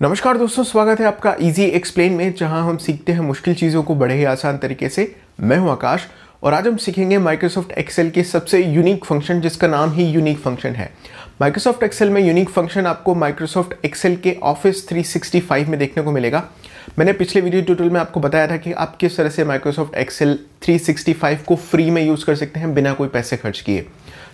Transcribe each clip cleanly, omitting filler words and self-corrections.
नमस्कार दोस्तों, स्वागत है आपका इजी एक्सप्लेन में, जहां हम सीखते हैं मुश्किल चीज़ों को बड़े ही आसान तरीके से। मैं हूं आकाश और आज हम सीखेंगे माइक्रोसॉफ्ट एक्सेल के सबसे यूनिक फंक्शन, जिसका नाम ही यूनिक फंक्शन है। माइक्रोसॉफ्ट एक्सेल में यूनिक फंक्शन आपको माइक्रोसॉफ्ट एक्सेल के ऑफिस 365 में देखने को मिलेगा। मैंने पिछले वीडियो ट्यूटोरियल में आपको बताया था कि आप किस तरह से माइक्रोसॉफ्ट एक्सेल 365 को फ्री में यूज़ कर सकते हैं बिना कोई पैसे खर्च किए।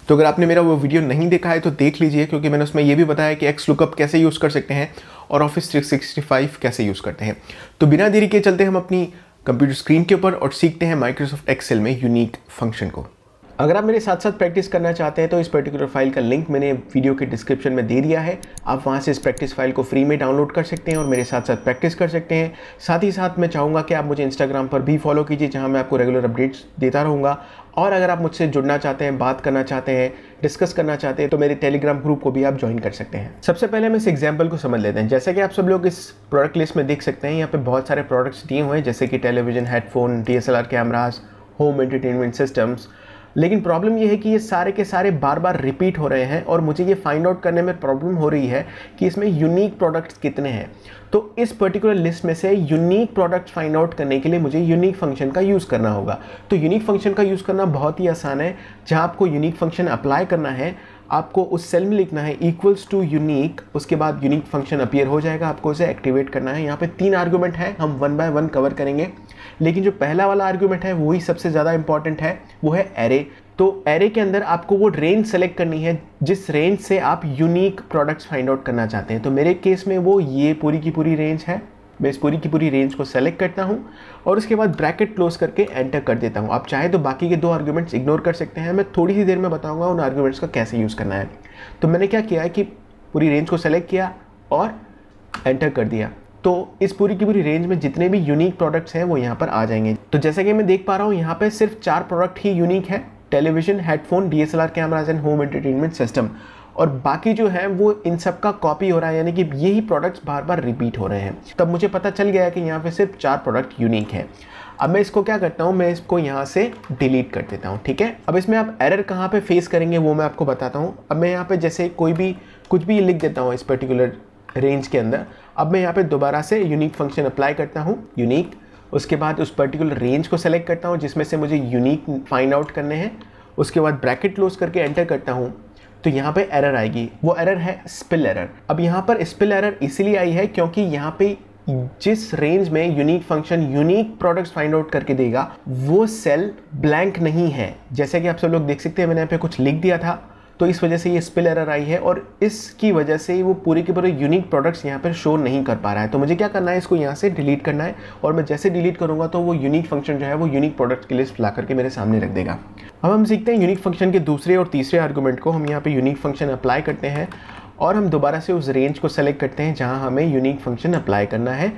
तो अगर आपने मेरा वो वीडियो नहीं देखा है तो देख लीजिए, क्योंकि मैंने उसमें ये भी बताया कि एक्स लुकअप कैसे यूज़ कर सकते हैं और ऑफिस 365 कैसे यूज़ करते हैं। तो बिना देरी के चलते हम अपनी कंप्यूटर स्क्रीन के ऊपर और सीखते हैं माइक्रोसॉफ्ट एक्सेल में यूनिक फंक्शन को। अगर आप मेरे साथ साथ प्रैक्टिस करना चाहते हैं तो इस पर्टिकुलर फाइल का लिंक मैंने वीडियो के डिस्क्रिप्शन में दे दिया है। आप वहां से इस प्रैक्टिस फाइल को फ्री में डाउनलोड कर सकते हैं और मेरे साथ साथ प्रैक्टिस कर सकते हैं। साथ ही साथ मैं चाहूँगा कि आप मुझे इंस्टाग्राम पर भी फॉलो कीजिए, जहां मैं आपको रेगुलर अपडेट्स देता रहूँगा। और अगर आप मुझसे जुड़ना चाहते हैं, बात करना चाहते हैं, डिस्कस करना चाहते हैं, तो मेरे टेलीग्राम ग्रुप को भी आप ज्वाइन कर सकते हैं। सबसे पहले हम इस एग्जाम्पल को समझ लेते हैं। जैसे कि आप सब लोग इस प्रोडक्ट लिस्ट में देख सकते हैं, यहाँ पे बहुत सारे प्रोडक्ट्स दिए हुए हैं, जैसे कि television, headphone, DSLR cameras, home entertainment systems. लेकिन प्रॉब्लम ये है कि ये सारे के सारे बार बार रिपीट हो रहे हैं और मुझे ये फाइंड आउट करने में प्रॉब्लम हो रही है कि इसमें यूनिक प्रोडक्ट्स कितने हैं। तो इस पर्टिकुलर लिस्ट में से यूनिक प्रोडक्ट्स फाइंड आउट करने के लिए मुझे यूनिक फंक्शन का यूज़ करना होगा। तो यूनिक फंक्शन का यूज़ करना बहुत ही आसान है। जहाँ आपको यूनिक फंक्शन अप्लाई करना है, आपको उस सेल में लिखना है इक्वल्स टू यूनिक, उसके बाद यूनिक फंक्शन अपीयर हो जाएगा। आपको उसे एक्टिवेट करना है। यहाँ पे 3 आर्गूमेंट है, हम 1 बाय 1 कवर करेंगे। लेकिन जो पहला वाला आर्गूमेंट है वही सबसे ज़्यादा इंपॉर्टेंट है, वो है एरे। तो एरे के अंदर आपको वो रेंज सेलेक्ट करनी है जिस रेंज से आप यूनिक प्रोडक्ट्स फाइंड आउट करना चाहते हैं। तो मेरे केस में वो ये पूरी की पूरी रेंज है। मैं इस पूरी की पूरी रेंज को सेलेक्ट करता हूँ और उसके बाद ब्रैकेट क्लोज करके एंटर कर देता हूँ। आप चाहे तो बाकी के 2 आर्गूमेंट्स इग्नोर कर सकते हैं। मैं थोड़ी सी देर में बताऊँगा उन आर्गूमेंट्स का कैसे यूज़ करना है। तो मैंने क्या किया है कि पूरी रेंज को सेलेक्ट किया और एंटर कर दिया। तो इस पूरी की पूरी रेंज में जितने भी यूनिक प्रोडक्ट्स हैं वो यहाँ पर आ जाएंगे। तो जैसा कि मैं देख पा रहा हूँ, यहाँ पे सिर्फ 4 प्रोडक्ट ही यूनिक है: television, headphone, DSLR cameras and home entertainment system. और बाकी जो है वो इन सब का कॉपी हो रहा है, यानी कि यही प्रोडक्ट्स बार बार रिपीट हो रहे हैं। तब मुझे पता चल गया कि यहाँ पे सिर्फ 4 प्रोडक्ट यूनिक है। अब मैं इसको क्या करता हूँ, मैं इसको यहाँ से डिलीट कर देता हूँ। ठीक है, अब इसमें आप एरर कहाँ पे फेस करेंगे वो मैं आपको बताता हूँ। अब मैं यहाँ पे जैसे कुछ भी लिख देता हूँ इस पर्टिकुलर रेंज के अंदर। अब मैं यहाँ पे दोबारा से यूनिक फंक्शन अप्लाई करता हूँ, यूनिक। उसके बाद उस पर्टिकुलर रेंज को सेलेक्ट करता हूँ जिसमें से मुझे यूनिक फाइंड आउट करने हैं। उसके बाद ब्रैकेट क्लोज करके एंटर करता हूँ। तो यहाँ पे एरर आएगी, वो एरर है स्पिल एरर। अब यहाँ पर स्पिल एरर इसलिए आई है क्योंकि यहाँ पे जिस रेंज में unique function unique products find out करके देगा वो सेल ब्लैंक नहीं है। जैसे कि आप सब लोग देख सकते हैं, मैंने यहाँ पे कुछ लिख दिया था, तो इस वजह से ये स्पिल एरर आई है और इसकी वजह से वो पूरे के पूरे यूनिक प्रोडक्ट्स यहाँ पर शो नहीं कर पा रहा है। तो मुझे क्या करना है, इसको यहाँ से डिलीट करना है और मैं जैसे डिलीट करूँगा तो वो यूनिक फंक्शन जो है वो यूनिक प्रोडक्ट्स की लिस्ट ला करके मेरे सामने रख देगा। अब हम सीखते हैं यूनिक फंक्शन के दूसरे और तीसरे आर्गूमेंट को। हम यहाँ पे यूनिक फंक्शन अप्लाई करते हैं और हम दोबारा से उस रेंज को सेलेक्ट करते हैं जहाँ हमें यूनिक फंक्शन अप्लाई करना है।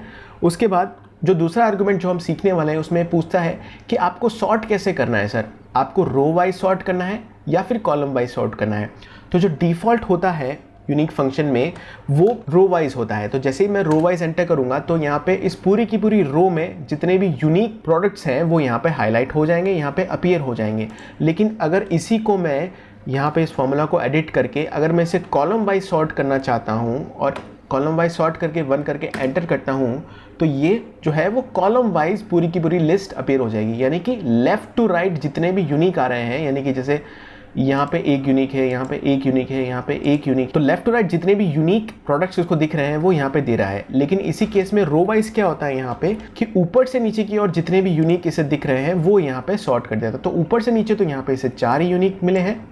उसके बाद जो दूसरा आर्गूमेंट जो हम सीखने वाले हैं उसमें पूछता है कि आपको सॉर्ट कैसे करना है सर, आपको रो वाइज सॉर्ट करना है या फिर कॉलम वाइज सॉर्ट करना है। तो जो डिफ़ॉल्ट होता है यूनिक फंक्शन में वो रो वाइज होता है। तो जैसे ही मैं रो वाइज एंटर करूंगा तो यहाँ पे इस पूरी की पूरी रो में जितने भी यूनिक प्रोडक्ट्स हैं वो यहाँ पे हाईलाइट हो जाएंगे, यहाँ पे अपीयर हो जाएंगे। लेकिन अगर इसी को मैं यहाँ पे इस फॉर्मूला को एडिट करके अगर मैं इसे कॉलम वाइज सॉर्ट करना चाहता हूँ और कॉलम वाइज सॉर्ट करके 1 करके एंटर करता हूँ, तो ये जो है वो कॉलम वाइज पूरी की पूरी लिस्ट अपीयर हो जाएगी। यानी कि लेफ़्ट टू राइट जितने भी यूनिक आ रहे हैं, यानी कि जैसे यहाँ पे एक यूनिक है, यहाँ पे एक यूनिक है, यहाँ पे एक यूनिक, तो लेफ्ट टू राइट जितने भी यूनिक प्रोडक्ट्स इसको दिख रहे हैं वो यहाँ पे दे रहा है। लेकिन इसी केस में रो वाइज क्या होता है यहाँ पे कि ऊपर से नीचे की और जितने भी यूनिक इसे दिख रहे हैं वो यहाँ पे सॉर्ट कर देता है। तो ऊपर से नीचे तो यहाँ पे इसे 4 ही यूनिक मिले हैं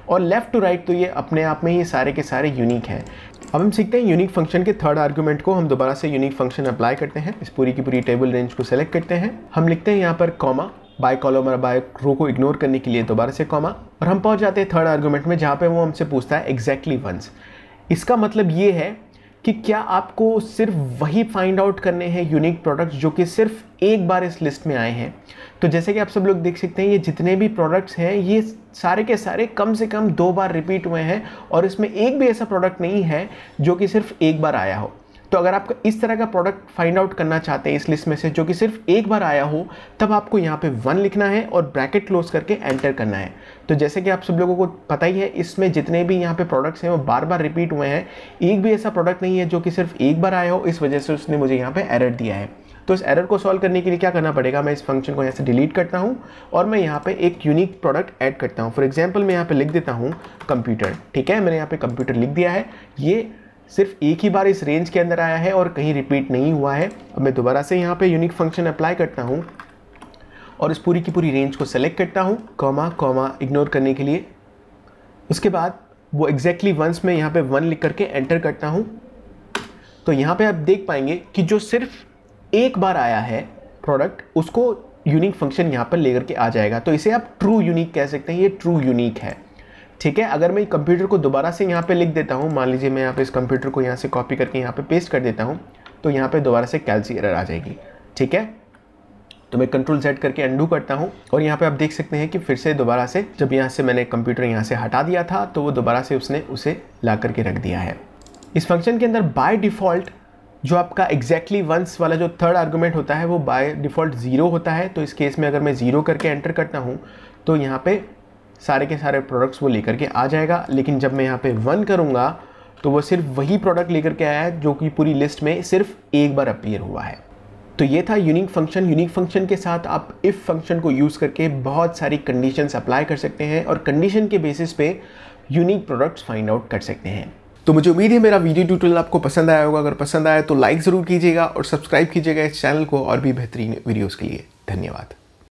और लेफ्ट टू राइट तो ये अपने आप में ही सारे के सारे यूनिक हैं। अब हम सीखते हैं यूनिक फंक्शन के थर्ड आर्गूमेंट को। हम दोबारा से यूनिक फंक्शन अप्लाई करते हैं, इस पूरी की पूरी टेबल रेंज को सेलेक्ट करते हैं। हम लिखते हैं यहाँ पर कॉमा, बाय कॉलम और बाय रो को इग्नोर करने के लिए दोबारा से कॉमा, और हम पहुंच जाते हैं थर्ड आर्गूमेंट में जहाँ पे वो हमसे पूछता है एग्जैक्टली वंस। इसका मतलब ये है कि क्या आपको सिर्फ वही फाइंड आउट करने हैं यूनिक प्रोडक्ट्स जो कि सिर्फ एक बार इस लिस्ट में आए हैं। तो जैसे कि आप सब लोग देख सकते हैं, ये जितने भी प्रोडक्ट्स हैं ये सारे के सारे कम से कम 2 बार रिपीट हुए हैं और इसमें एक भी ऐसा प्रोडक्ट नहीं है जो कि सिर्फ एक बार आया हो। तो अगर आप इस तरह का प्रोडक्ट फाइंड आउट करना चाहते हैं इस लिस्ट में से जो कि सिर्फ एक बार आया हो, तब आपको यहाँ पे 1 लिखना है और ब्रैकेट क्लोज करके एंटर करना है। तो जैसे कि आप सब लोगों को पता ही है, इसमें जितने भी यहाँ पे प्रोडक्ट्स हैं वो बार बार रिपीट हुए हैं। एक भी ऐसा प्रोडक्ट नहीं है जो कि सिर्फ एक बार आया हो, इस वजह से उसने मुझे यहाँ पे एरर दिया है। तो इस एरर को सॉल्व करने के लिए क्या करना पड़ेगा, मैं इस फंक्शन को यहाँ से डिलीट करता हूँ और मैं यहाँ पे एक यूनिक प्रोडक्ट ऐड करता हूँ। फॉर एग्जांपल मैं यहाँ पे लिख देता हूँ कंप्यूटर। ठीक है, मैंने यहाँ पे कंप्यूटर लिख दिया है। ये सिर्फ एक ही बार इस रेंज के अंदर आया है और कहीं रिपीट नहीं हुआ है। अब मैं दोबारा से यहाँ पे यूनिक फंक्शन अप्लाई करता हूँ और इस पूरी की पूरी रेंज को सेलेक्ट करता हूँ, कॉमा कॉमा इग्नोर करने के लिए। उसके बाद वो एग्जैक्टली वंस में यहाँ पे 1 लिख करके एंटर करता हूँ। तो यहाँ पे आप देख पाएंगे कि जो सिर्फ एक बार आया है प्रोडक्ट, उसको यूनिक फंक्शन यहाँ पर लेकर के आ जाएगा। तो इसे आप ट्रू यूनिक कह सकते हैं, ये ट्रू यूनिक है। ठीक है, अगर मैं कंप्यूटर को दोबारा से यहाँ पे लिख देता हूँ, मान लीजिए मैं यहाँ पे इस कंप्यूटर को यहाँ से कॉपी करके यहाँ पे पेस्ट कर देता हूँ, तो यहाँ पे दोबारा से कैल्सी एरर आ जाएगी। ठीक है, तो मैं Ctrl Z करके अंडू करता हूँ और यहाँ पे आप देख सकते हैं कि फिर से दोबारा से जब यहाँ से मैंने कंप्यूटर यहाँ से हटा दिया था तो वो दोबारा से उसने उसे ला करके रख दिया है। इस फंक्शन के अंदर बाय डिफ़ॉल्ट जो आपका एग्जैक्टली वंस वाला जो थर्ड आर्गूमेंट होता है वो बाय डिफ़ॉल्ट 0 होता है। तो इस केस में अगर मैं 0 करके एंटर करता हूँ तो यहाँ पे सारे के सारे प्रोडक्ट्स वो लेकर के आ जाएगा। लेकिन जब मैं यहाँ पे 1 करूँगा तो वो सिर्फ वही प्रोडक्ट लेकर के आया है जो कि पूरी लिस्ट में सिर्फ एक बार अपीयर हुआ है। तो ये था यूनिक फंक्शन। यूनिक फंक्शन के साथ आप इफ़ फंक्शन को यूज़ करके बहुत सारी कंडीशंस अप्लाई कर सकते हैं और कंडीशन के बेसिस पे यूनिक प्रोडक्ट्स फाइंड आउट कर सकते हैं। तो मुझे उम्मीद है मेरा वीडियो ट्यूटोरियल आपको पसंद आया होगा। अगर पसंद आया तो लाइक ज़रूर कीजिएगा और सब्सक्राइब कीजिएगा इस चैनल को और भी बेहतरीन वीडियोज़ के लिए। धन्यवाद।